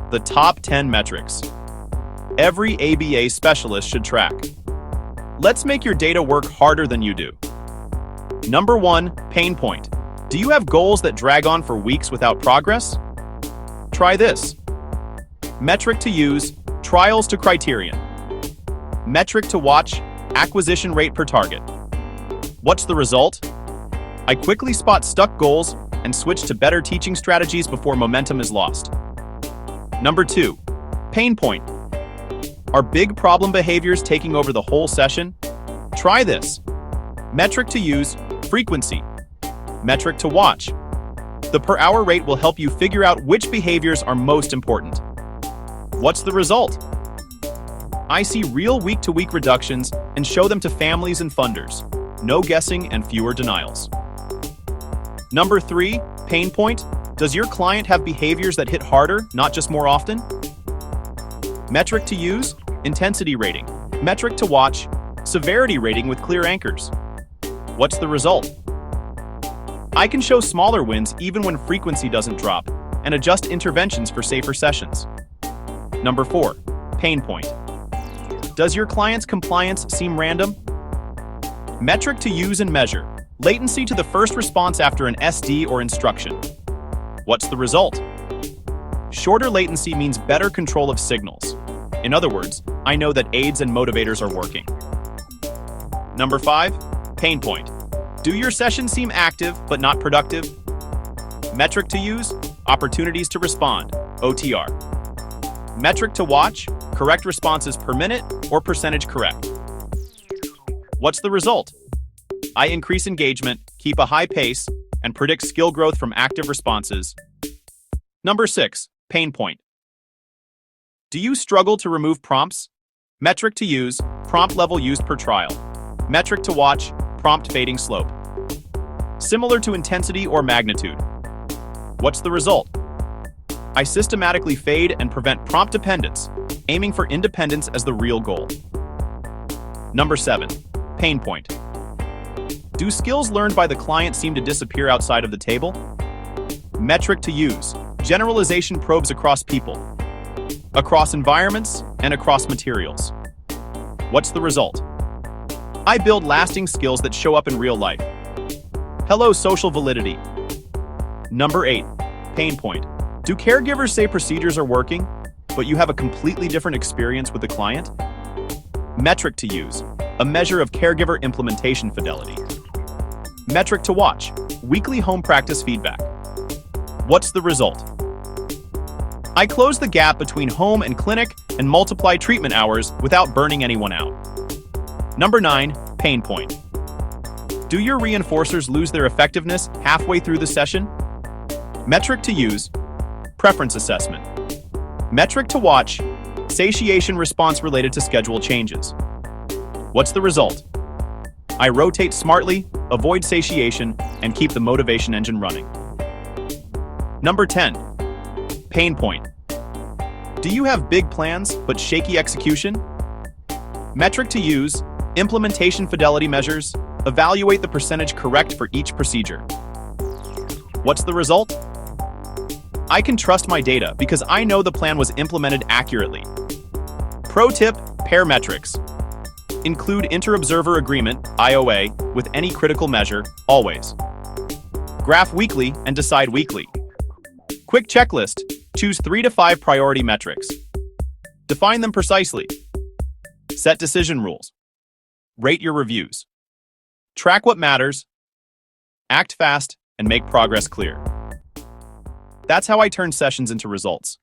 The top 10 metrics every ABA specialist should track. Let's make your data work harder than you do. Number 1, pain point. Do you have goals that drag on for weeks without progress? Try this. Metric to use, trials to criterion. Metric to watch, acquisition rate per target. What's the result? I quickly spot stuck goals and switch to better teaching strategies before momentum is lost. Number 2, pain point. Are big problem behaviors taking over the whole session? Try this. Metric to use, frequency. Metric to watch. The per hour rate will help you figure out which behaviors are most important. What's the result? I see real week-to-week reductions and show them to families and funders. No guessing and fewer denials. Number 3, pain point. Does your client have behaviors that hit harder, not just more often? Metric to use, intensity rating. Metric to watch, severity rating with clear anchors. What's the result? I can show smaller wins even when frequency doesn't drop, and adjust interventions for safer sessions. Number 4, pain point. Does your client's compliance seem random? Metric to use and measure. Latency to the first response after an SD or instruction. What's the result? Shorter latency means better control of signals. In other words, I know that aids and motivators are working. Number 5, pain point. Do your sessions seem active but not productive? Metric to use, opportunities to respond, OTR. Metric to watch, correct responses per minute or percentage correct. What's the result? I increase engagement, keep a high pace, and predict skill growth from active responses. Number 6, pain point. Do you struggle to remove prompts? Metric to use, prompt level used per trial. Metric to watch, prompt fading slope. Similar to intensity or magnitude. What's the result? I systematically fade and prevent prompt dependence, aiming for independence as the real goal. Number 7, pain point. Do skills learned by the client seem to disappear outside of the table? Metric to use, generalization probes across people, across environments, and across materials. What's the result? I build lasting skills that show up in real life. Hello, social validity. Number 8, pain point. Do caregivers say procedures are working, but you have a completely different experience with the client? Metric to use, a measure of caregiver implementation fidelity. Metric to watch, weekly home practice feedback. What's the result? I close the gap between home and clinic and multiply treatment hours without burning anyone out. Number 9, pain point. Do your reinforcers lose their effectiveness halfway through the session? Metric to use, preference assessment. Metric to watch, satiation response related to schedule changes. What's the result? I rotate smartly, avoid satiation, and keep the motivation engine running. Number 10, pain point. Do you have big plans but shaky execution? Metric to use, implementation fidelity measures, evaluate the percentage correct for each procedure. What's the result? I can trust my data because I know the plan was implemented accurately. Pro tip, pair metrics. Include inter-observer agreement, IOA, with any critical measure, always. Graph weekly and decide weekly. Quick checklist, choose 3 to 5 priority metrics. Define them precisely. Set decision rules. Rate your reviews. Track what matters. Act fast and make progress clear. That's how I turn sessions into results.